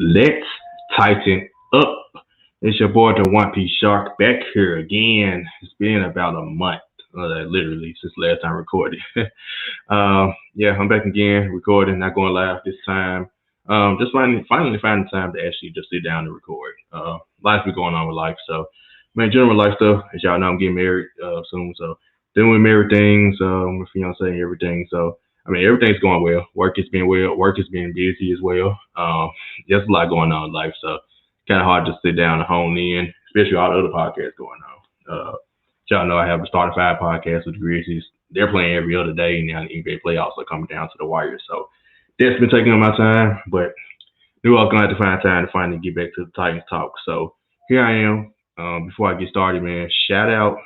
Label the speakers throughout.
Speaker 1: Let's tighten up. It's your boy, the One Piece Shark, back here again. It's been about a month, literally, since last time recorded. Yeah, I'm back again, recording, not going live this time. Just finally finding time to actually just sit down and record. Life's been going on with life, so man, general life stuff. As y'all know, I'm getting married soon, so doing married things, with fiance and everything. So I mean, everything's going well. Work has been well. Work has been busy as well. There's a lot going on in life, so kind of hard to sit down and hone in, especially all the other podcasts going on. Y'all know I have a Starting Five podcast with the Grizzlies. They're playing every other day, and now the NBA playoffs are coming down to the wire. So that's been taking up my time, but knew I was gonna have to find time to finally get back to the Titans talk. So here I am. Before I get started, man, shout out.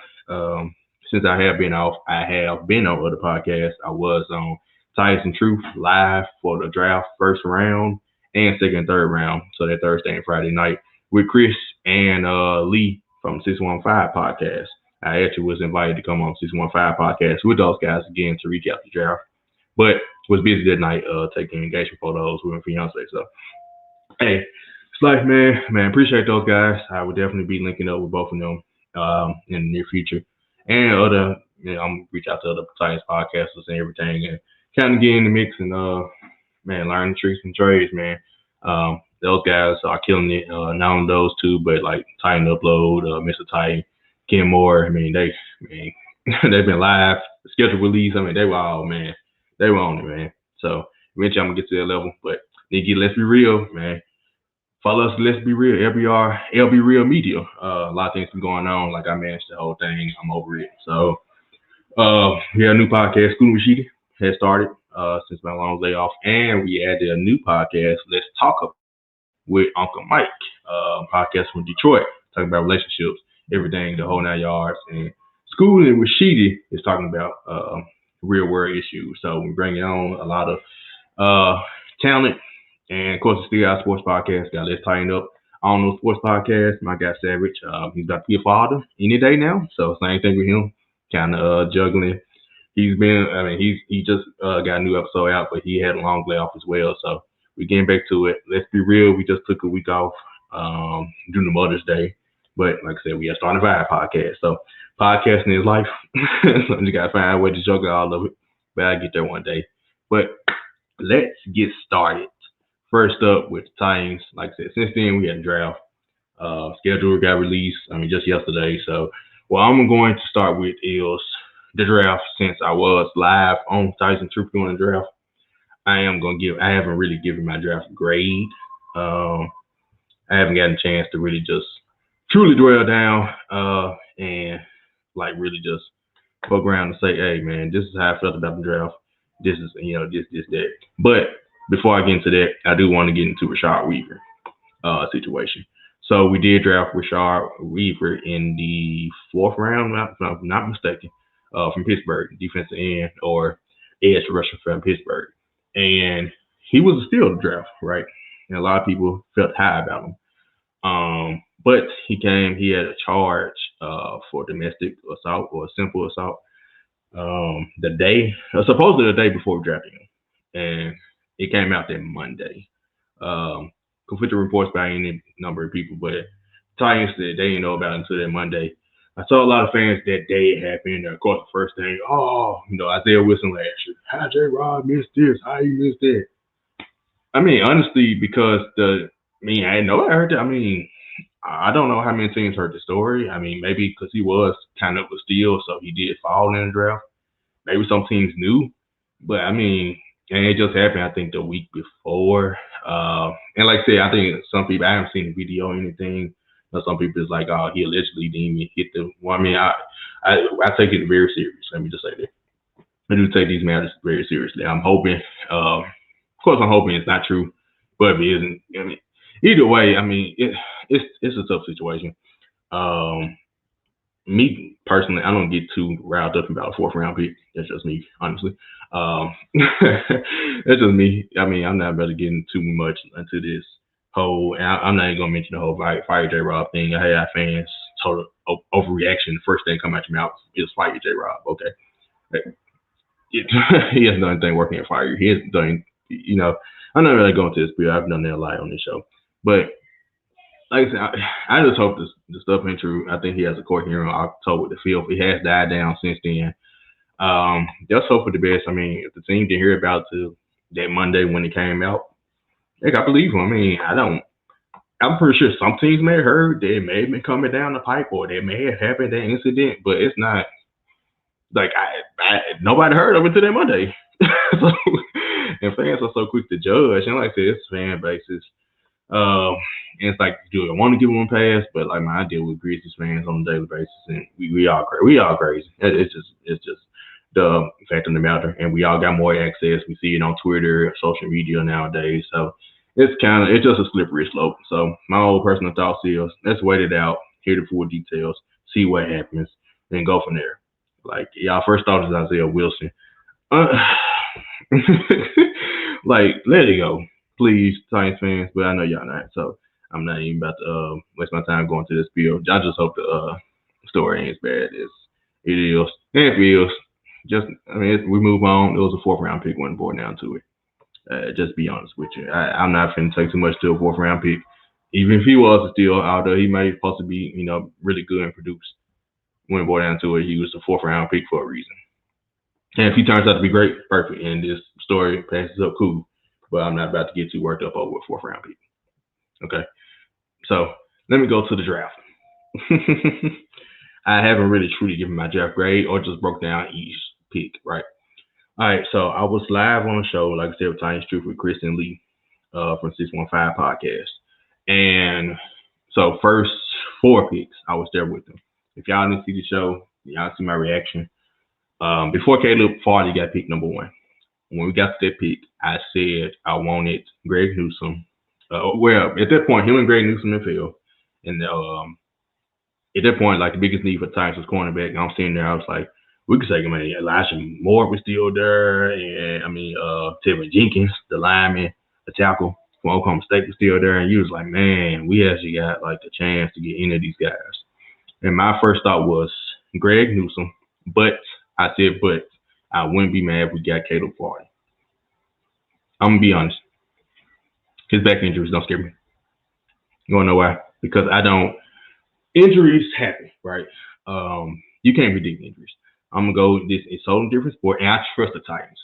Speaker 1: Since I have been off, I have been on other podcasts. I was on Titans and Truth live for the draft first round and second and third round. So that Thursday and Friday night with Chris and Lee from 615 podcast. I actually was invited to come on 615 podcast with those guys again to recap the draft, but was busy that night taking engagement photos with my fiance. So hey, it's life, man. Man, appreciate those guys. I would definitely be linking up with both of them in the near future. And other, I'm gonna reach out to other Titans podcasters and everything, and kind of get in the mix and man, learn the tricks and trades, man. Those guys are killing it. Not only those two, but like Titan Upload, Mr. Titan, Ken Moore. I mean, they've been live, scheduled release. I mean, they were on it, man. So eventually I'm gonna get to that level, but let's be real, man. Follow us, let's be real. LB Real Media. A lot of things been going on. Like I managed the whole thing. I'm over it. So we have a new podcast, School Rashidi, has started since my long layoff, and we added a new podcast, Let's Talk Up with Uncle Mike, podcast from Detroit, talking about relationships, everything, the whole 9 yards. And Schooling with Sheedy is talking about real world issues. So we bring on a lot of talent. And of course, it's still our sports podcast. Got Let's Tighten Up on those sports podcasts. My guy Savage, he's about to be a father any day now. So same thing with him, kind of juggling. He just got a new episode out, but he had a long layoff as well. So we're getting back to it. Let's be real. We just took a week off during the Mother's Day. But like I said, we are starting a Vibe podcast. So podcasting is life. So you got to find a way to juggle all of it. But I'll get there one day. But let's get started. First up with the Titans, like I said, since then we had a draft. Schedule got released, just yesterday. So what I'm going to start with is the draft. Since I was live on Titans and Truth doing the draft, I haven't really given my draft a grade. I haven't gotten a chance to really just truly dwell down and like really just poke around and say, hey man, this is how I felt about the draft. This is, this, that. But before I get into that, I do want to get into Rashad Weaver situation. So we did draft Rashad Weaver in the fourth round, if I'm not mistaken, from Pittsburgh, defensive end or edge rusher from Pittsburgh. And he was a steal of the draft, right? And a lot of people felt high about him. But he had a charge for domestic assault or simple assault supposedly the day before we drafted him. And it came out that Monday. Conflicting reports by any number of people, but Titans said they didn't know about it until that Monday. I saw a lot of fans that day it happened. Of course, the first thing, Isaiah Wilson last year. How J-Rod missed this? How you missed that? Honestly, because I didn't know I heard that. I don't know how many teams heard the story. Maybe because he was kind of a steal, so he did fall in the draft. Maybe some teams knew, but and it just happened, I think, the week before. And like I said, I think some people, I haven't seen the video or anything. Some people is like, oh, he allegedly didn't hit the one. I take it very serious. Let me just say that. I do take these matters very seriously. I'm hoping, of course, it's not true, but if it isn't, either way, it's a tough situation. Me personally, I don't get too riled up about a fourth round pick. That's just me, honestly. That's just me. I'm not about to get too much into this whole. I'm not even gonna mention the whole fire J-Rob thing. I had fans total overreaction. The first thing come out your mouth is fire J-Rob. Okay, he hasn't done anything working at fire. He hasn't done. I'm not really going to this, but I've done that a lot on this show. But like I said, I just hope the stuff ain't true. I think he has a court hearing in October with the field. It has died down since then. Just hope for the best. I mean, if the team didn't hear about it that Monday when it came out, heck, I believe him. I mean, I'm pretty sure some teams may have heard that it may have been coming down the pipe or they may have happened that incident, but it's not like nobody heard of it until that Monday. So, and fans are so quick to judge. And like I said, it's fan bases. Um, and it's like, do I want to give them a pass? But like, I deal with Grizzlies fans on a daily basis, and we all crazy. We all crazy. It's just the fact of the matter. And we all got more access. We see it on Twitter, social media nowadays. So it's just a slippery slope. So my old personal thoughts is let's wait it out, hear the full details, see what happens, and go from there. Like y'all first thought is Isaiah Wilson. Uh, like let it go, please, Titans fans. But I know y'all not, so I'm not even about to waste my time going to this field. I just hope the story ain't as bad as it is. And if it is, we move on. It was a 4th-round pick, wasn't born down to it. Just be honest with you. I'm not finna take too much to a 4th-round pick. Even if he was still, although he may supposed to be, really good and produce. When it boiled down to it, he was a 4th-round pick for a reason. And if he turns out to be great, perfect. And this story passes up, cool. But I'm not about to get too worked up over a 4th-round pick. Okay. So let me go to the draft. I haven't really truly given my draft grade or just broke down each pick, right? All right, so I was live on the show, like I said, with Titans Truth with Kristen Lee from 615 Podcast. And so first 4 picks, I was there with them. If y'all didn't see the show, y'all see my reaction. Before Caleb Farley got picked number 1, when we got to that pick, I said I wanted Greg Newsome. Well, at that point, him and Greg Newsome in field. And at that point, like the biggest need for the Titans was cornerback. And I'm sitting there, I was like, we could say, man, Elijah Moore was still there. And Tevin Jenkins, the lineman, the tackle from Oklahoma State was still there. And you was like, man, we actually got like the chance to get into these guys. And my first thought was Greg Newsome. But I wouldn't be mad if we got Caleb Farley. I'm going to be honest. His back injuries don't scare me. You want to know why? Because injuries happen, right? You can't predict injuries. I'm going to go, it's a totally different sport, and I trust the Titans.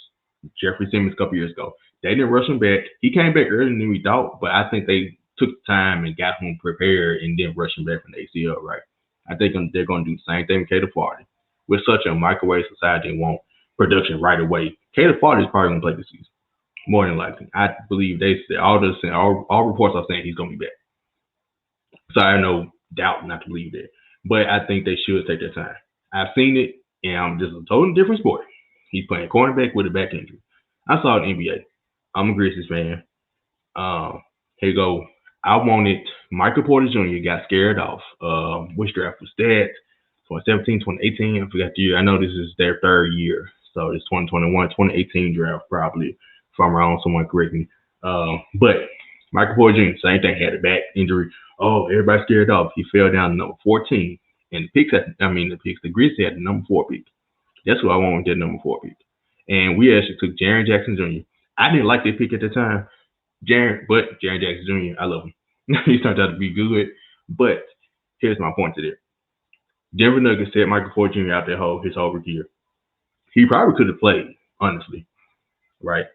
Speaker 1: Jeffrey Simmons a couple years ago. They didn't rush him back. He came back earlier than we thought, but I think they took the time and got him prepared and then rushed him back from the ACL, right? I think they're going to do the same thing with Caleb Farley. With such a microwave society and want production right away, Caleb Farley is probably going to play this season. More than likely. I believe they said all reports are saying he's going to be back. So I have no doubt not to believe that. But I think they should take their time. I've seen it, and this is a totally different sport. He's playing cornerback with a back injury. I saw it in NBA. I'm a Grizzlies fan. Here you go. I wanted Michael Porter Jr. got scared off. Which draft was that? 2017, 2018. I forgot the year. I know this is their 3rd year. So it's 2021, 2018 draft probably. If I'm wrong, someone correct me. But Michael Porter Jr., same thing, had a back injury. Oh, everybody scared off. He fell down to number 14. And the Grizzlies had the number 4 pick. That's who I wanted that number 4 pick. And we actually took Jaren Jackson Jr. I didn't like that pick at the time. Jaren Jackson Jr., I love him. He turned out to be good. But here's my point to that. Denver Nuggets set Michael Porter Jr. out there his whole rookie year. He probably could have played, honestly. Right?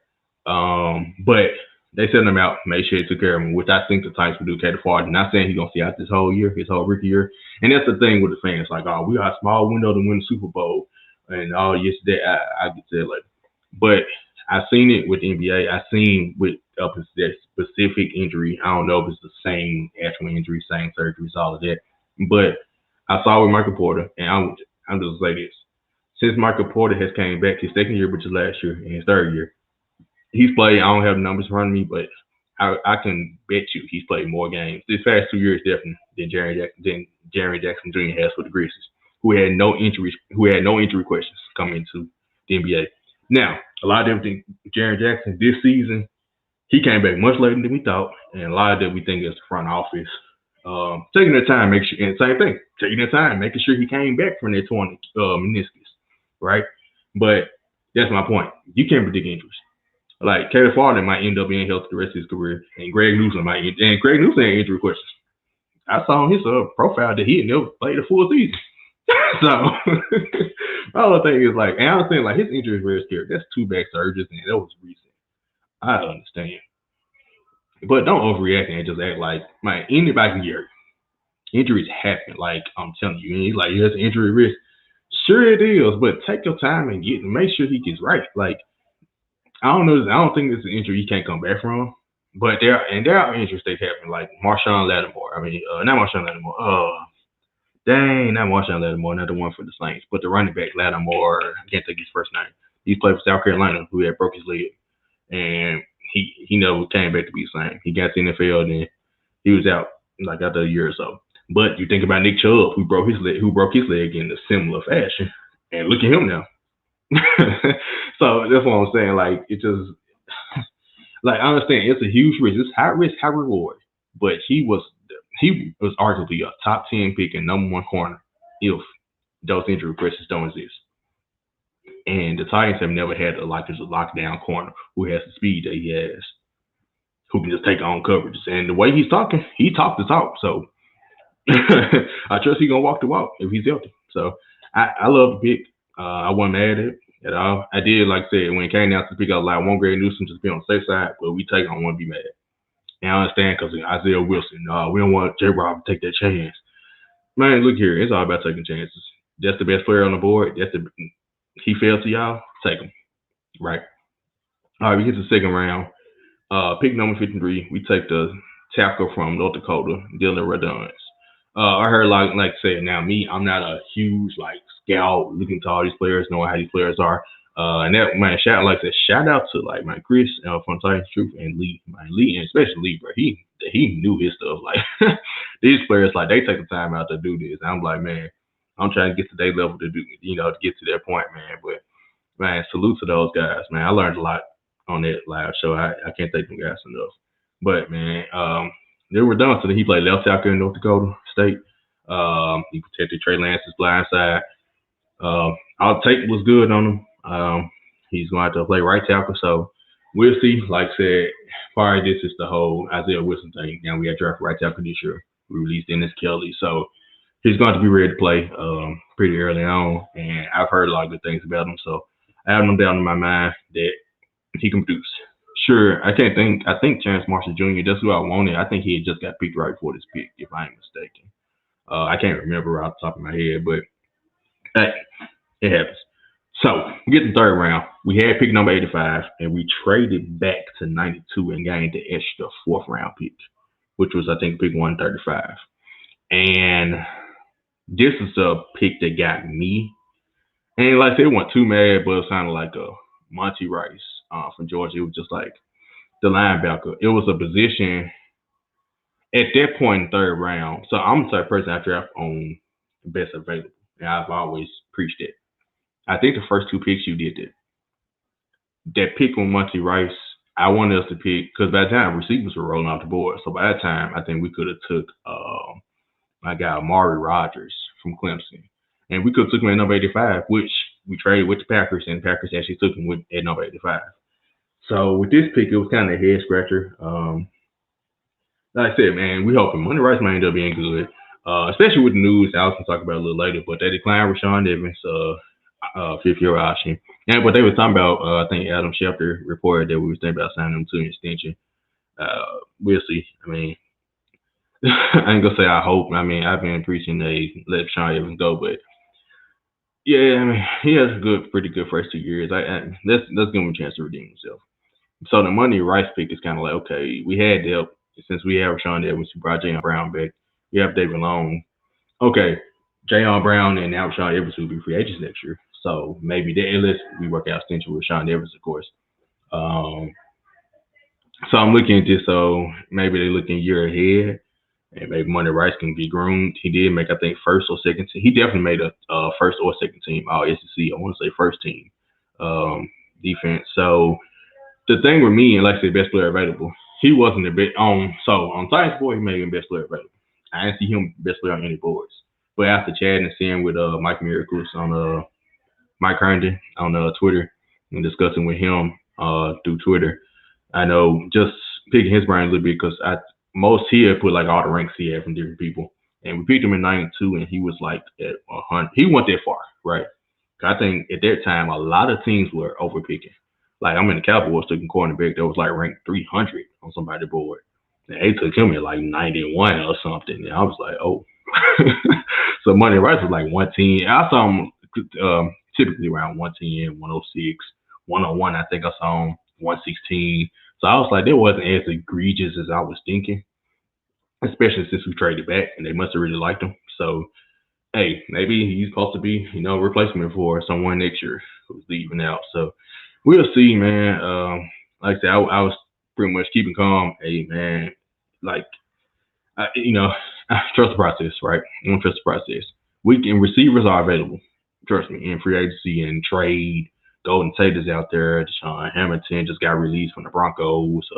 Speaker 1: But they sent him out, made sure they took care of him, which I think the Titans would do Caleb Farley. Not saying he's going to see out this whole year, his whole rookie year. And that's the thing with the fans. Like, oh, we got a small window to win the Super Bowl. And yesterday, I get to it later. But I've seen it with the NBA. I've seen with a specific injury. I don't know if it's the same actual injury, same surgeries, all of that. But I saw with Michael Porter, and I'm just going to say this. Since Michael Porter has came back his 2nd year, which is last year, and his 3rd year, he's played. I don't have the numbers in front of me, but I can bet you he's played more games this past 2 years definitely than Jaren Jackson Jr. has for the Grizzlies, who had no injury questions coming into the NBA. Now, a lot of them think Jaren Jackson this season, he came back much later than we thought, and a lot of that we think is the front office taking their time, taking their time, making sure he came back from that torn meniscus, right? But that's my point. You can't predict injuries. Like Caleb Farley might end up being healthy the rest of his career, and Greg Newsome might. And Greg Newsome had injury questions. I saw on his profile that he had never played a full season. So my other thing is like, and I understand like his injury is very scary. That's 2 back surgeries, and that was recent. I understand, but don't overreact and just act like man anybody can get hurt. Injuries happen. Like I'm telling you, and he's like, he has injury risk. Sure it is, but take your time and make sure he gets right. Like I don't know. I don't think this is an injury he can't come back from. But there are injuries that happen, like Marshawn Lattimore. I mean, not Marshawn Lattimore. Not Marshawn Lattimore, not the one for the Saints, but the running back Lattimore. I can't think his first name. He played for South Carolina, who had broke his leg, and he never came back to be the same. He got to the NFL, and he was out like after a year or so. But you think about Nick Chubb, who broke his leg in a similar fashion, and look at him now. So that's what I'm saying. Like it just like I understand it's a huge risk. It's high risk, high reward. But he was arguably a top 10 pick and number 1 corner if those injury questions don't exist. And the Titans have never had a lockdown corner who has the speed that he has, who can just take on coverages. And the way he's talking, he talked the talk. So I trust he's gonna walk the walk if he's healthy. So I love the pick. I wasn't mad at it at all. I did, like I said, when it came down to pick up, like, I want Greg Newsome to be on the safe side, but we take on one to be mad. And I understand because Isaiah Wilson, we don't want J-Rob to take that chance. Man, look here, it's all about taking chances. That's the best player on the board. He failed to y'all, take him. Right. All right, we get to the second round. Pick number 53, we take the tackle from North Dakota, Dylan Radunz. I heard like I said, now me, I'm not a huge scout looking to all these players, knowing how these players are. And that man, shout out to my Chris from Titans Truth and Lee, and especially Lee, bro. He knew his stuff. Like these players, they take the time out to do this. And I'm like, man, I'm trying to get to their level to do, to get to that point, man. But man, salute to those guys, man. I learned a lot on that live show. I can't thank them guys enough. But man, they were done. So he played left tackle in North Dakota State. He protected Trey Lance's blind side. Our tape was good on him. He's going to have to play right tackle, so we'll see. Like I said, probably this is the whole Isaiah Wilson thing. Now we have drafted right tackle this year. We released Dennis Kelly, so he's going to be ready to play pretty early on. And I've heard a lot of good things about him, so I have no doubt in my mind that he can produce. Sure, I think Chance Marshall Jr., that's who I wanted. I think he had just got picked right before this pick, if I ain't mistaken. I can't remember off the top of my head, but hey, it happens. So we get the third round. We had pick number 85, and we traded back to 92 and gained the extra 4th round pick, which was, I think, pick 135. And this is the pick that got me. And like I said, it wasn't too mad, but it sounded like a Monty Rice from Georgia. It was just like the linebacker. It was a position at that point in the 3rd round. So I'm the type of person I draft on best available. And I've always preached it. I think the first 2 picks you did that. That pick on Monty Rice, I wanted us to pick, because by the time receivers were rolling off the board, so by that time, I think we could have took my guy, Amari Rodgers from Clemson. And we could have took him at number 85, which we traded with the Packers, and the Packers actually took him at number 85. So with this pick, it was kind of a head-scratcher. Like I said, man, we hoping Monty Rice might end up being good, especially with the news. I was going to talk about it a little later, but they declined Rashaan Evans, 5th-year option. And what they were talking about, I think Adam Schefter reported that we were thinking about signing him to an extension. We'll see. I mean, I ain't going to say I hope. I mean, I've been preaching they let Rashaan Evans go, but yeah, I mean, he has pretty good first 2 years. Let's give him a chance to redeem himself. So the Monty Rice pick is kind of like, okay, we had help. Since we have Rashaan Evans, we brought Jayon Brown back. We have David Long. Okay, Jayon Brown and now Rashaan Evans will be free agents next year. So maybe unless we work out extension with Rashaan Evans, of course. So I'm looking at this. So maybe they're looking a year ahead, and maybe Monty Rice can be groomed. He did make, I think, 1st or 2nd team. He definitely made a 1st or 2nd team All SEC. I want to say 1st team defense. So the thing with me, and like I said, best player available, he wasn't a bit on. So on Titans board, he made him best player available. I didn't see him best player on any boards. But after chatting and seeing with Mike Miracles on Mike Herndon on Twitter and discussing with him, through Twitter. I know just picking his brain a little bit because most he had put like all the ranks he had from different people, and we picked him in '92, and he was like at 100. He went that far, right? I think at that time a lot of teams were overpicking. Like I'm in the Cowboys took a cornerback that was like ranked 300 on somebody's board. And they took him at like 91 or something. And I was like, oh. So Monday Rice was like 110. I saw him typically around 110, 106, 101. I think I saw him 116. So I was like, that wasn't as egregious as I was thinking, especially since we traded back and they must have really liked him. So hey, maybe he's supposed to be, replacement for someone next year who's leaving out. So we'll see, man. Like I said, I was pretty much keeping calm. Hey, man, like, you know, trust the process, right? I don't trust the process. Receivers are available. Trust me, in free agency and trade. Golden Tate is out there. Deshaun Hamilton just got released from the Broncos.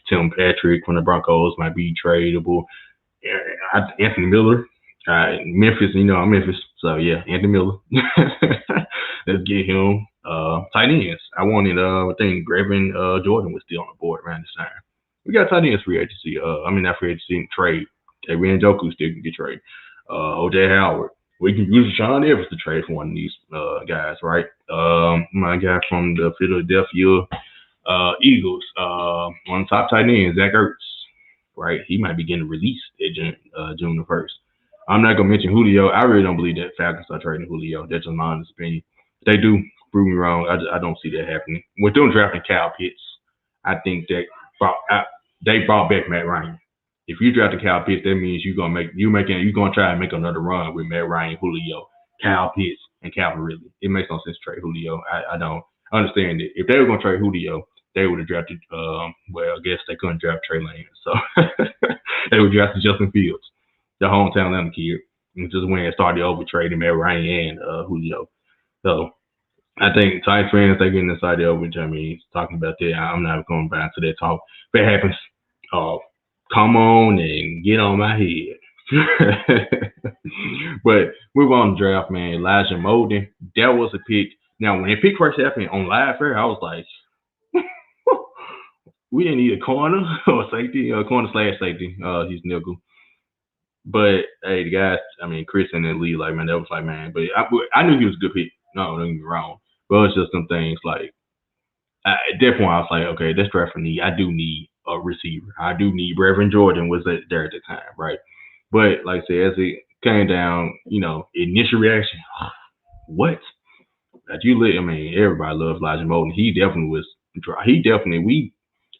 Speaker 1: Tim Patrick from the Broncos might be tradable. Anthony Miller, Memphis, I'm Memphis, so yeah, Anthony Miller. Let's get him. Tight ends. I wanted, I think Grevin Jordan was still on the board around this time. We got tight ends free agency. Not free agency, trade. David Njoku still can get trade. OJ Howard. We can use Rashaan Evans to trade for one of these guys, right? My guy from the Philadelphia Eagles, one of the top tight ends, Zach Ertz, right? He might be getting released at June the 1st. I'm not gonna mention Julio. I really don't believe that Falcons are trading Julio. That's just my honest opinion. If they do, prove me wrong. I don't see that happening. With them drafting Kyle Pitts, I think that they brought back Matt Ryan. If you draft Kyle Pitts, that means you're gonna try and make another run with Matt Ryan, Julio, Kyle Pitts, and Calvin Ridley. It makes no sense to trade Julio. I don't understand it. If they were gonna trade Julio, they would have drafted. I guess they couldn't draft Trey Lance, so they would draft Justin Fields, the hometown Atlanta kid, and just went and started over trading Matt Ryan and Julio. So I think Titans fans they getting excited over talking about that. I'm not going back to that talk. If it happens, come on and get on my head. But move on to draft, man. Elijah Molden, that was a pick. Now, when the pick first happened on Live Fair, I was like, we didn't need a corner or safety, corner / safety. He's nickel. But hey, the guys, Chris and the lead, like, man, that was like, man. But I knew he was a good pick. No, don't get me wrong. But it's just some things like, at that point, I was like, okay, this draft for me, I do need a receiver. I do need Brevin Jordan was there at the time, right? But like I said, as it came down, initial reaction, what? That everybody loves Elijah Molden. He definitely was dry.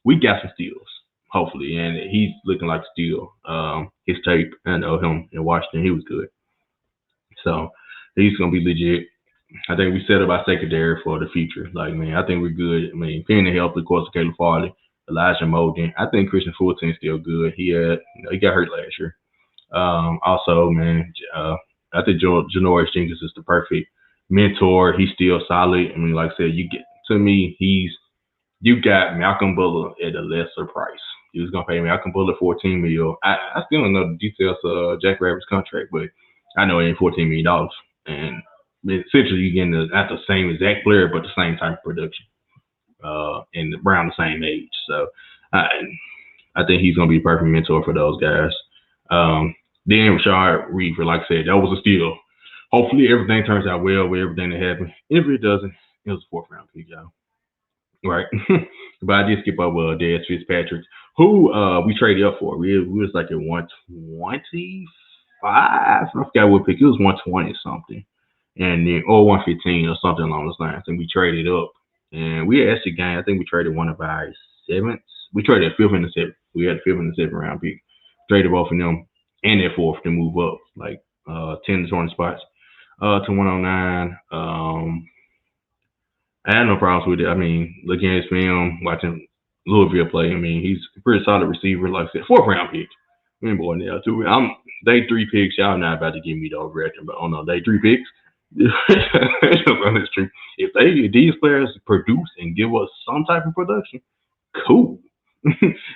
Speaker 1: We got some steals, hopefully, and he's looking like a steal. His tape, I know him in Washington, he was good. So he's gonna be legit. I think we set up our secondary for the future. Like, man, I think we're good. Penny helped, of course, Caleb Farley, Elijah Molden. I think Christian Fulton's still good. He got hurt last year. Also, man, I think Janoris Jenkins is the perfect mentor. He's still solid. Like I said, you got Malcolm Butler at a lesser price. He was gonna pay Malcolm Butler $14 million. I still don't know the details of Jack Rabbit's contract, but I know it ain't $14 million. And essentially, you're getting not the same exact player, but the same type of production, and around the same age. So I think he's gonna be a perfect mentor for those guys. Then Rashad Weaver, like I said, that was a steal. Hopefully everything turns out well with everything that happened. If it doesn't, it was a 4th round pick, y'all. Right. But I did skip over Dez Fitzpatrick, who we traded up for. We was like at 125. I forgot what pick. It was 120 something. And then 115 or something along those lines. And we traded up. And we actually gained, I think we traded one of our 7th. We traded a 5th and a 7th. We had a 5th and a 7th round pick. Traded both of them and that 4th to move up, like 10 to 20 spots to 109. I had no problems with it. Looking at his film, watching Louisville play, he's a pretty solid receiver. Like I said, 4th round pick. We ain't going there too. Day 3 picks. Y'all not about to give me the overreaction, but on day 3 picks. If these players produce and give us some type of production, cool.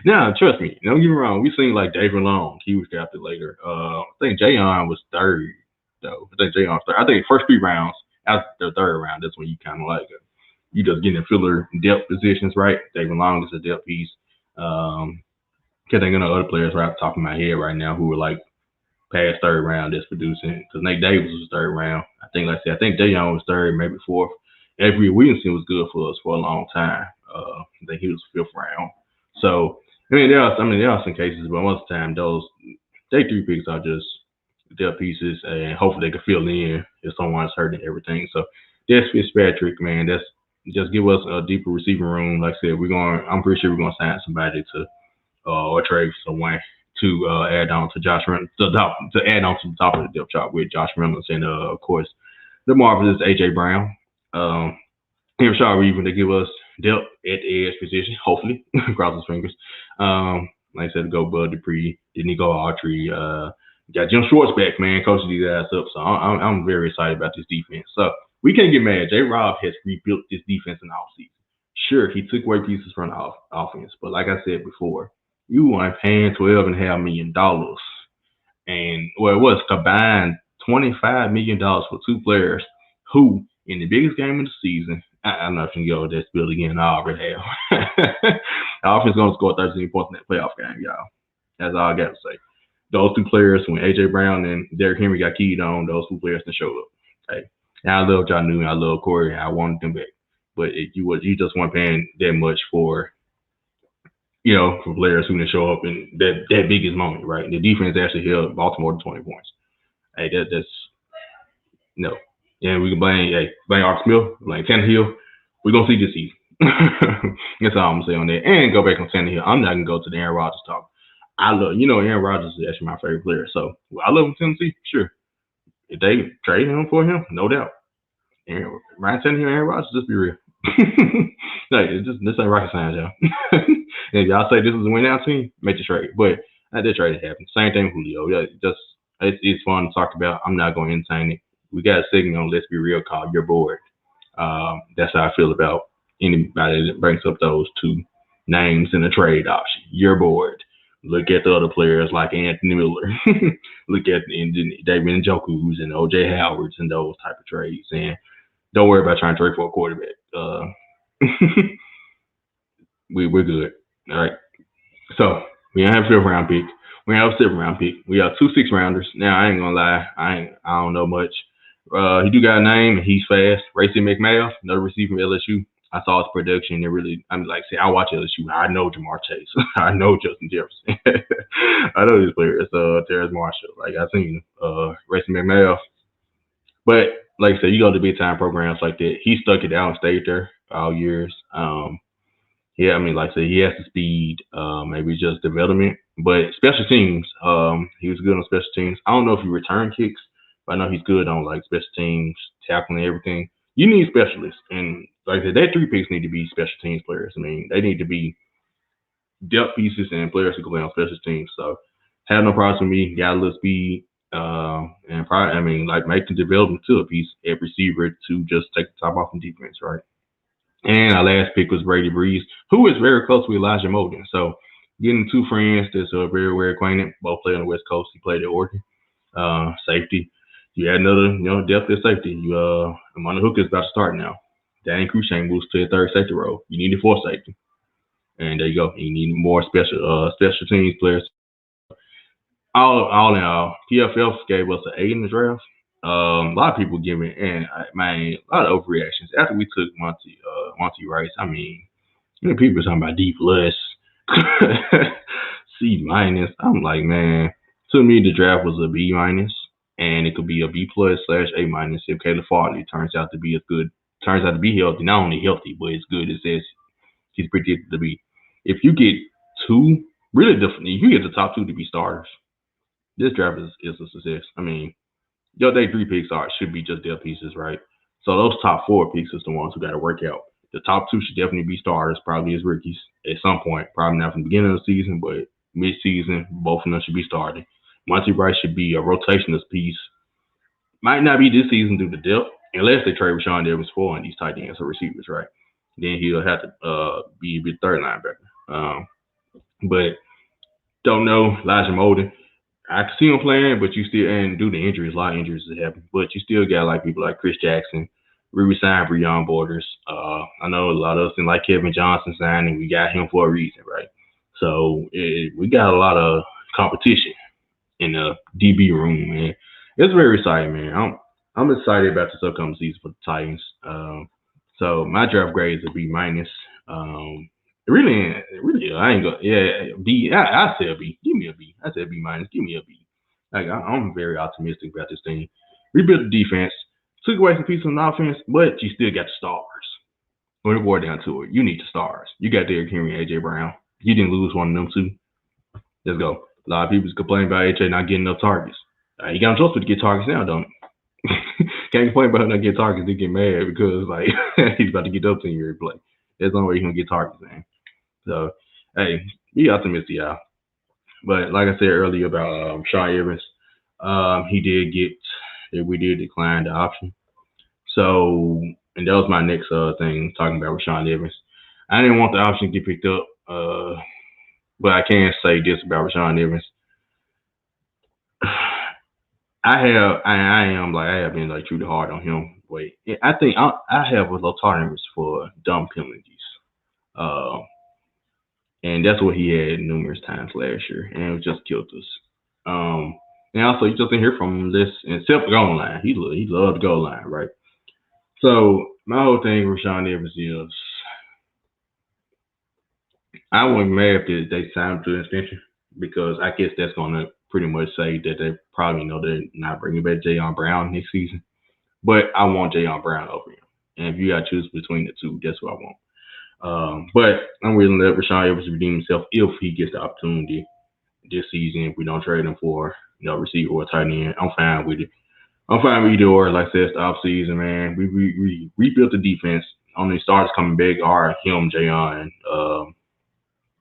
Speaker 1: Now, trust me, don't get me wrong. We seen like David Long. He was drafted later. I think Jayon was 3rd, though. I think Jayon's 3rd. I think first 3 rounds, after the 3rd round, that's when you kind of like it. You just getting filler depth positions, right? David Long is a depth piece. Can't think of no other players right off the top of my head right now who were like past third round that's producing. Because Nate Davis was third round. I think, like I said, I think Dayon was third, maybe fourth. Avery Williamson was good for us for a long time. I think he was fifth round. So there are some cases, but most of the time those day three picks are just depth pieces, and hopefully they can fill in if someone's hurt and everything. So that's Fitzpatrick, man. That's just give us a deeper receiving room. Like I said, I'm pretty sure we're gonna sign somebody to or trade someone to add on to Josh Reynolds, to add on to the top of the depth chart with Josh Reynolds and of course the marvelous AJ Brown. And Rashad Weaver to give us depth at the edge position, hopefully. Cross his fingers. Like I said, go Bud Dupree, didn't he go Autry? Got Jim Schwartz back, man, coaching these guys up. So I'm very excited about this defense. So we can't get mad. J. Rob has rebuilt this defense in the offseason. Sure, he took away pieces from the offense, but like I said before, you weren't paying $12.5 million, and well, it was combined $25 million for two players who, in the biggest game of the season, I'm not going to go with that spill again. I already have. The offense going to score 13 points in that playoff game, y'all. That's all I got to say. Those two players, when A.J. Brown and Derrick Henry got keyed on, those two players didn't show up. Okay. And I love John Newton. I love Corey. I wanted them back. But you just weren't paying that much for players who didn't show up in that biggest moment, right? And the defense actually held Baltimore to 20 points. Hey, that's no. And we can blame Art Smith, blame Tannehill. We're going to see this season. That's all I'm going to say on that. And go back on Tannehill. I'm not going to go to the Aaron Rodgers talk. I love, Aaron Rodgers is actually my favorite player. So, I love him Tennessee, sure. If they trade him for him, no doubt. Ryan Tannehill and Aaron Rodgers, just be real. This ain't rocket science, y'all. And if y'all say this is a win-out team, make the trade. But that trade happen. Same thing with Julio. It's fun to talk about. I'm not going to entertain it. We got a segment on Let's Be Real called You're Bored. That's how I feel about anybody that brings up those two names in a trade option. You're bored. Look at the other players like Anthony Miller. Look at David Njoku's and O.J. Howard's and those type of trades. And don't worry about trying to trade for a quarterback. We're good. All right. So we don't have a 5th round pick. We have a 7th round pick. We have 2 6-rounders. Now I ain't gonna lie. I don't know much. He do got a name and he's fast. Racey McMath, another receiver from LSU. I saw his production. I watch LSU. I know Jamar Chase. I know Justin Jefferson. I know these players. Terrace Marshall. I've seen Racey McMath. But like I said, you go to big time programs like that. He stuck it out and stayed there all years. Like I said, he has the speed, maybe just development. But special teams, he was good on special teams. I don't know if he returned kicks, but I know he's good on special teams, tackling and everything. You need specialists, and like I said, that 3 picks need to be special teams players. They need to be depth pieces and players who can play on special teams. So, have no problems with me. Got a little speed, and probably, make the development to a piece at receiver to just take the top off in defense, right? And our last pick was Brady Breeze, who is very close with Elijah Molden. So, getting 2 friends that's very, very acquainted, both play on the West Coast. He played at Oregon. Safety. You had another, depth at safety. Amanda Hooker is about to start now. Danny Cruikshank moves to the 3rd safety role. You need a 4th safety. And there you go. You need more special teams players. All in all, PFF gave us an A in the draft. A lot of people giving, and a lot of overreactions. After we took Monty Rice, people talking about D+, C-. I'm like, man, to me the draft was a B-, and it could be a B+/A- if Caleb Farley turns out to be healthy, not only healthy, but as good as he's predicted to be. If you get 2, if you get the top 2 to be starters, this draft is a success. Your day 3 picks should be just depth pieces, right? So those top 4 picks is the ones who got to work out. The top 2 should definitely be starters, probably as rookies at some point. Probably not from the beginning of the season, but mid-season, both of them should be starting. Monty Rice should be a rotationist piece. Might not be this season due to depth, unless they trade Rashaan Evans for one of these tight ends or receivers, right? Then he'll have to be a bit third linebacker. But don't know Elijah Molden. I can see him playing, but you still, and due to injuries, a lot of injuries have happened. But you still got people like Chris Jackson, we resigned Breon Borders. I know a lot of us didn't like Kevin Johnson signing. We got him for a reason, right? So we got a lot of competition in the DB room, man. It's very exciting, man. I'm excited about this upcoming season for the Titans. So my draft grade is a B minus. Really, I ain't go. Yeah, B. I say a B. Give me a B. I said B minus. Give me a B. Like I'm very optimistic about this thing. Rebuilt the defense, took away some pieces on offense, but you still got the stars. When it boiled down to it, you need the stars. You got Derrick Henry and AJ Brown. You didn't lose one of them two. Let's go. A lot of people complaining about AJ not getting enough targets. You got him to get targets now, don't you? Can't complain about him not getting targets. They get mad because like he's about to get up to you every play. There's no way he's gonna get targets, man. So hey, be optimistic, y'all. But like I said earlier about Rashaan Evans, we did decline the option. So, and that was my next thing talking about Rashaan Evans. I didn't want the option to get picked up, but I can say this about Rashaan Evans. I have been like truly hard on him. Wait, I think I have a low tolerance for dumb penalties. And that's what he had numerous times last year, and it just killed us. And also, you just didn't hear from him this, except the goal line. He loved the goal line, right? So my whole thing with Rashaan Evans is, I wouldn't be mad if they signed him to an extension, because I guess that's going to pretty much say that they probably know they're not bringing back Jayon Brown next season. But I want Jayon Brown over him, and if you got to choose between the two, that's what I want. But I'm willing to let Rashaan Evans redeem himself if he gets the opportunity this season. If we don't trade him for receiver or tight end, I'm fine with it. I'm fine with either or. Like I said, it's the off season, man. We rebuilt the defense. Only starters coming back are him, Jayon,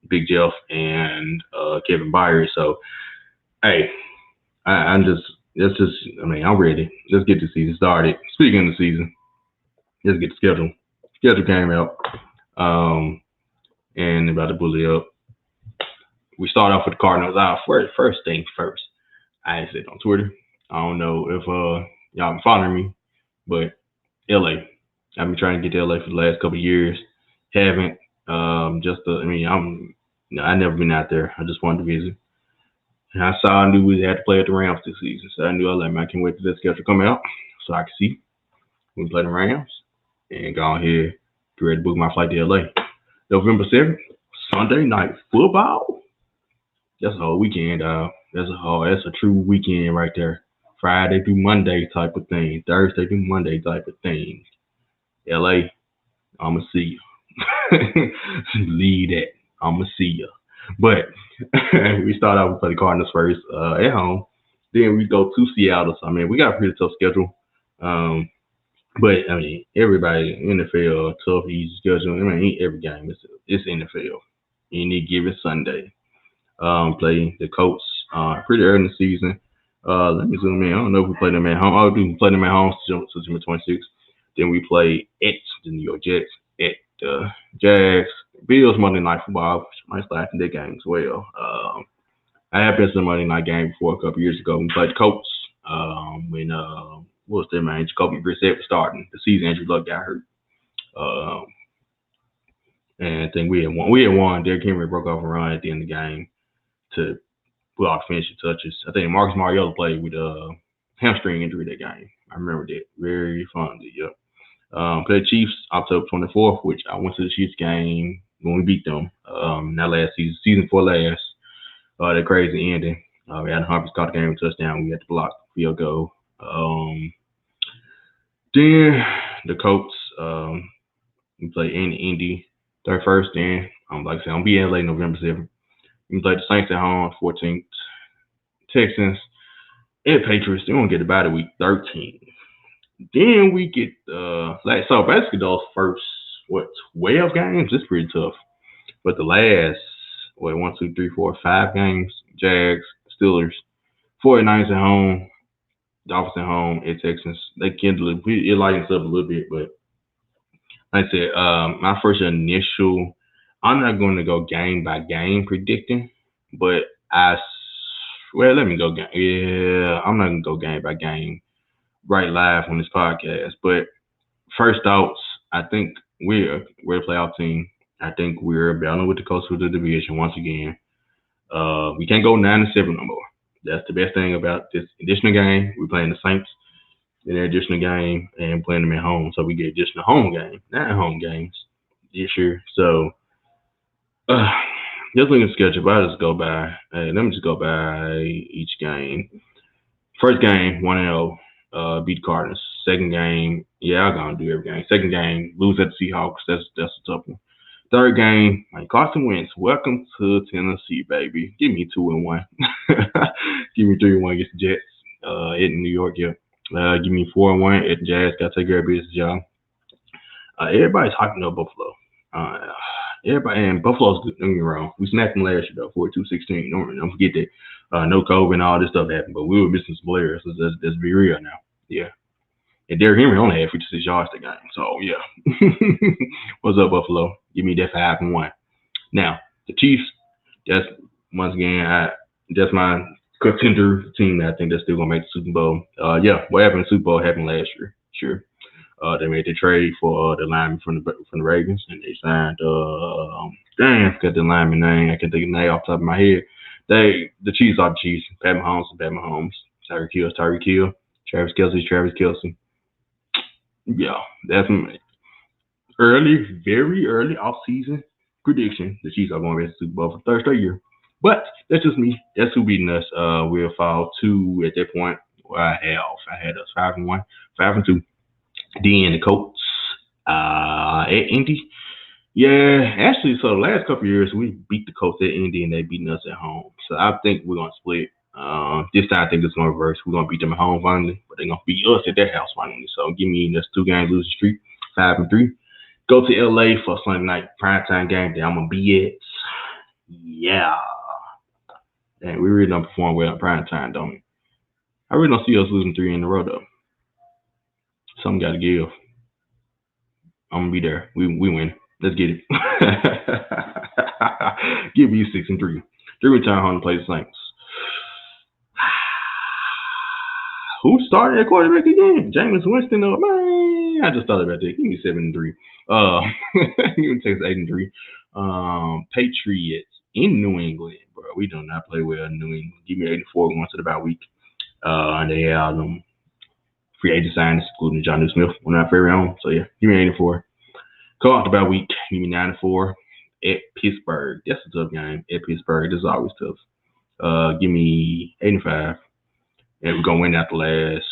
Speaker 1: Big Jeff, and Kevin Byers. So hey, I'm ready. Let's get the season started. Speaking of the season, let's get the schedule. Schedule came out. And about to bully up. We start off with the Cardinals. First thing first, I said on Twitter. I don't know if y'all been following me, but LA. I've been trying to get to LA for the last couple of years. Haven't. I never been out there. I just wanted to visit. And I knew we had to play at the Rams this season, so I knew I can't wait till that schedule come out so I can see when we play the Rams and go on here, get ready to book my flight to LA. November 7th, Sunday night football. That's a whole weekend, that's a true weekend right there. Friday through Monday type of thing. Thursday through Monday type of thing. LA, I'ma see you. Lead that. I'ma see you. But we start out with the Cardinals first at home. Then we go to Seattle. So, we got a pretty tough schedule. But everybody in the NFL, tough, easy schedule. Every game it's NFL. Any given Sunday. Play the Colts pretty early in the season. Let me zoom in. I don't know if we play them at home. We play them at home September 26th. Then we play at the New York Jets, at the Jags, Bills Monday Night Football, which might start in that game as well. I have been to the Monday night game before a couple years ago. We played the Colts when what was their man? Jacoby Brissett was starting the season. Andrew Luck got hurt. And I think we had won. Derrick Henry broke off a run at the end of the game to put off finishing touches. I think Marcus Mariota played with a hamstring injury that game. I remember that very fondly. Yep. Played Chiefs October 24th, which I went to the Chiefs game when we beat them. Not last season before last. That crazy ending. We had Humphries caught the game touchdown. We had to block field goal. Then the Colts. We play in Indy 31st. Then like I said, I'll be in LA November 7th. We play the Saints at home 14th. Texans and Patriots. They won't get it by the week 13. Then we get so basically those first 12 games. It's pretty tough. But the last 1, 2, 3, 4, 5 games. Jags, Steelers, 49ers at home, Dolphins at home, at Texans. They kindle it lightens up a little bit, but like I said, my first initial, I'm not going to go game by game predicting, but let me go game. Yeah, I'm not going to go game by game right live on this podcast, but First thoughts, I think we're a playoff team. I think we're battling with the coast of the division once again. We can't go 9-7 no more. That's the best thing about this additional game. We're playing the Saints in their additional game and playing them at home, so we get additional home game, 9 home games this year. So uh, just looking at the schedule, but I just go by. Hey, let me just go by each game. First game, 1-0, beat Cardinals. Second game, yeah, I'm gonna do every game. Second game, lose at the Seahawks. That's a tough one. Third game, like Carson Wentz. Welcome to Tennessee, baby. Give me 2-1. Give me 3-1 against the Jets. In New York, yeah. Give me 4-1 at the Jags. Gotta take care of business, y'all. Everybody's hyping up Buffalo. Uh, Everybody and Buffalo's, don't get me wrong. We snapped them last year though, 42-16. Don't forget that. No COVID and all this stuff happened, but we were missing some players. Let's be real now. Yeah. And Derrick Henry only had 56 yards that game. So yeah. What's up, Buffalo? Give me that 5-1. Now, the Chiefs, that's once again, that's my contender team that I think that's still gonna make the Super Bowl. Yeah, what happened in the Super Bowl happened last year. Sure. They made the trade for the lineman from the Ravens, and they signed. I forgot the lineman name. I can't think of the name off the top of my head. The Chiefs are the Chiefs. Pat Mahomes and Pat Mahomes. Tyreek Hill. Travis Kelce. Yeah, that's my very early off-season prediction. The Chiefs are going to the Super Bowl for the third straight year. But that's just me. That's who beating us. We'll fall 2 at that point. Well, I had us 5-1, 5-2. Then the Colts at Indy. Yeah, actually, so the last couple of years we beat the Colts at Indy and they beating us at home. So I think we're gonna split. This time I think it's gonna reverse. We're gonna beat them at home finally, but they're gonna beat us at their house finally. So give me this 2 game losing streak, 5-3. Go to LA for Sunday night primetime game that I'm gonna be at. Yeah. And we really don't perform well in primetime, don't we? I really don't see us losing 3 in a row though. Something got to give. I'm gonna be there. We win. Let's get it. Give me 6-3. 3 return home to play the Saints. Who started at quarterback again? Jameis Winston. Oh, man, I just thought about that. Give me 7-3. Give me Texas 8-3. Patriots in New England, bro. We do not play well in New England. Give me 84 going to the bye week. And they have free agent signings, including John Smith, one of our very own. So yeah, give me 84. Go off the bye week. Give me 9-4 at Pittsburgh. That's a tough game at Pittsburgh. This is always tough. Give me 85. And we're gonna win out the last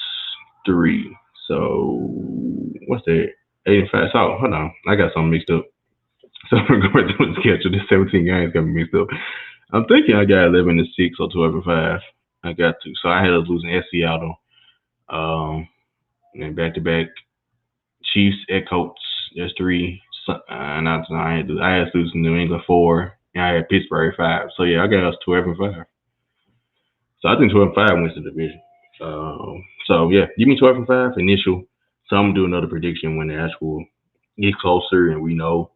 Speaker 1: 3. So what's that? 85. So hold on, I got something mixed up. So we're going to the schedule. This 17 games got me mixed up. I'm thinking I got 11-6 or 12-5. I got 2. So I had us losing at Seattle. And back-to-back Chiefs at Colts. That's 3. And I had losing New England 4. And I had Pittsburgh 5. So yeah, I got us 12-5. So I think 12-5 wins the division. So yeah, give me 12-5 initial. So I'm gonna do another prediction when the actual get closer and we know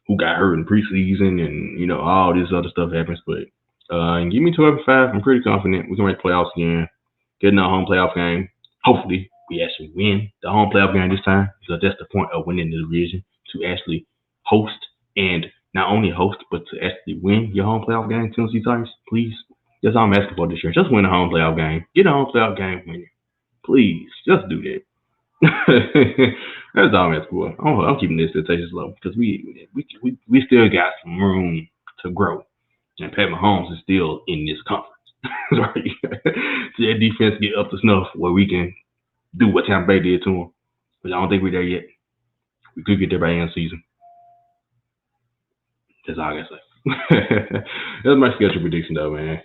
Speaker 1: who got hurt in preseason and all this other stuff happens. But and give me 12-5. I'm pretty confident we can make playoffs again. Get another home playoff game. Hopefully we actually win the home playoff game this time, because that's the point of winning the division, to actually host, and not only host but to actually win your home playoff game. Tennessee Titans, please. That's all I'm asking for this year. Just win a home playoff game. Get a home playoff game winning. Please, just do that. That's all I'm asking for. I'm keeping the expectations low because we still got some room to grow. And Pat Mahomes is still in this conference. Right? So that defense get up to snuff where we can do what Tampa Bay did to him. But I don't think we're there yet. We could get there by the end of the season. That's all I gotta say. That's my schedule prediction though, man.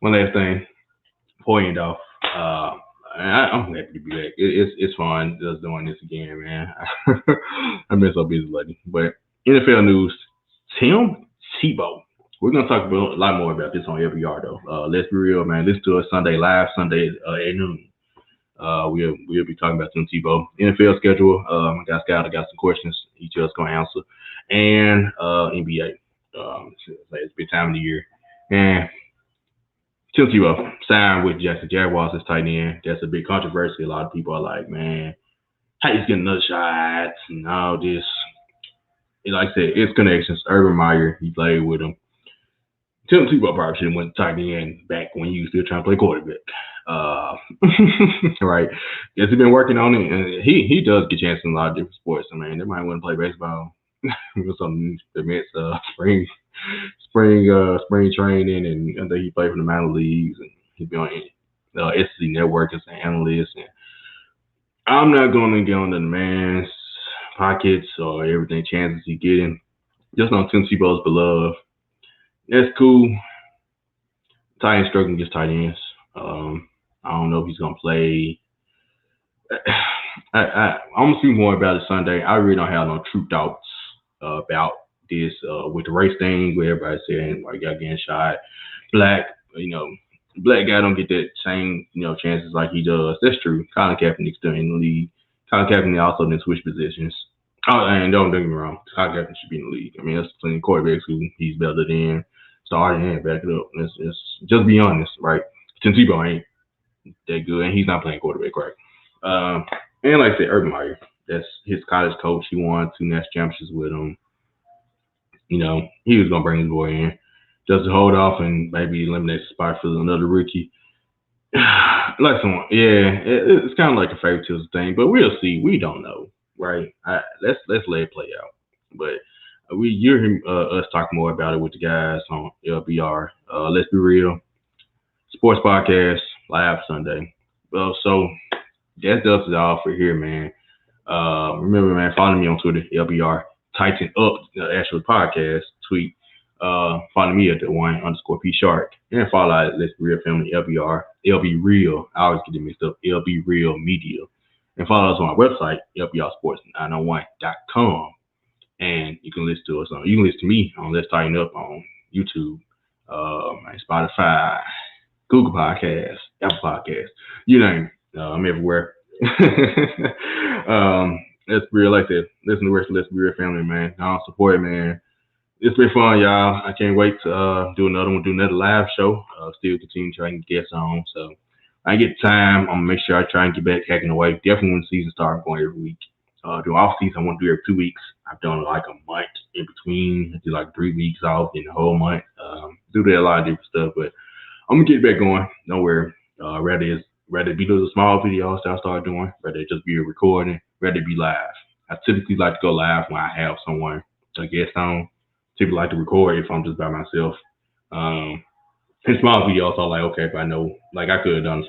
Speaker 1: One last thing before we end off. I'm happy to be back. It's fun just doing this again, man. I've been so busy lately. But NFL news, Tim Tebow. We're gonna talk a lot more about this on Every Yard though. Let's be real, man. Listen to us Sunday at noon. We'll be talking about Tim Tebow. NFL schedule. I got Scott. I got some questions. Each of us gonna answer. And NBA. It's been time of the year. And Tim Tebow signed with Jackson Jaguars as tight end. That's a big controversy. A lot of people are like, man, How he's getting another shot and all this. Like I said, it's connections. Urban Meyer, he played with him. Tim Tebow probably should have went tight end back when he was still trying to play quarterback. Uh, right. Yes, he's been working on it, and he does get chances in a lot of different sports. I mean, they might want to play baseball with some Mets spring training, and I think he played for the minor leagues, and he's been on SC Network as an analyst. And I'm not going to get on the man's pockets or everything chances he getting. Just on Tim Tebow's beloved. That's cool. Tight end struggling against tight ends. I don't know if he's gonna play. I'm gonna see more about it Sunday. I really don't have no true thoughts about this with the race thing, where everybody's saying like got getting shot. Black, black guy don't get that same chances like he does. That's true. Colin Kaepernick's still in the league. Colin Kaepernick also didn't switch positions. Oh, and don't get me wrong, Colin Kaepernick should be in the league. I mean, there's plenty of quarterbacks who he's better than. Starting and back it up. Let's just be honest, right? Tim Tebow ain't that good, and he's not playing quarterback, right? And like I said, Urban Meyer, that's his college coach. He won 2 national championships with him. He was gonna bring his boy in just to hold off and maybe eliminate the spot for another rookie. Like someone, it's kind of like a favoritism thing, but we'll see. We don't know, right? Let's let it play out, but. You hear us talk more about it with the guys on LBR. Let's be real. Sports podcast live Sunday. So that does it all for here, man. Remember, man, follow me on Twitter, LBR. Tighten up the actual podcast tweet. Follow me at the _P Shark. And follow Let's Be Real Family, LBR. LB Real. I always get it mixed up. LB Real Media. And follow us on our website, lbrsports901.com. And you can listen to us you can listen to me on Let's Tighten Up on YouTube, Spotify, Google Podcasts, Apple Podcasts, you name it. I'm everywhere. Let's be real like that. Listen to the rest of Let's Be Real Family, man. Support it, man. It's been fun, y'all. I can't wait to do another live show. Still continue trying to get guests on. So I get time. I'm gonna make sure I try and get back hacking away. Definitely when the season starts, I'm going every week. During off season, I want to do every 2 weeks. I've done like a month in between. I do like 3 weeks off in the whole month. Do that a lot of different stuff, but I'm gonna get back going. Don't worry. Rather be those small videos that I start doing, rather just be a recording, rather be live. I typically like to go live when I have someone to guest on. Typically like to record if I'm just by myself. And small videos are like, okay, if I know, like I could have done a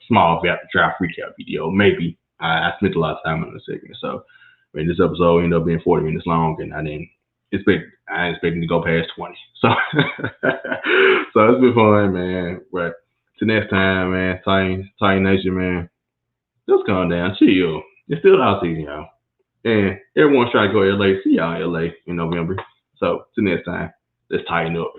Speaker 1: small draft recap video, maybe. I spent a lot of time on the segment, so this episode ended up being 40 minutes long, and I didn't expect to go past 20. So, so it's been fun, man. But till next time, man, Titan Nation, man, just calm down, chill. It's still the off season, y'all, and everyone's trying to go to LA. See y'all in LA in November. So till next time, let's tighten up.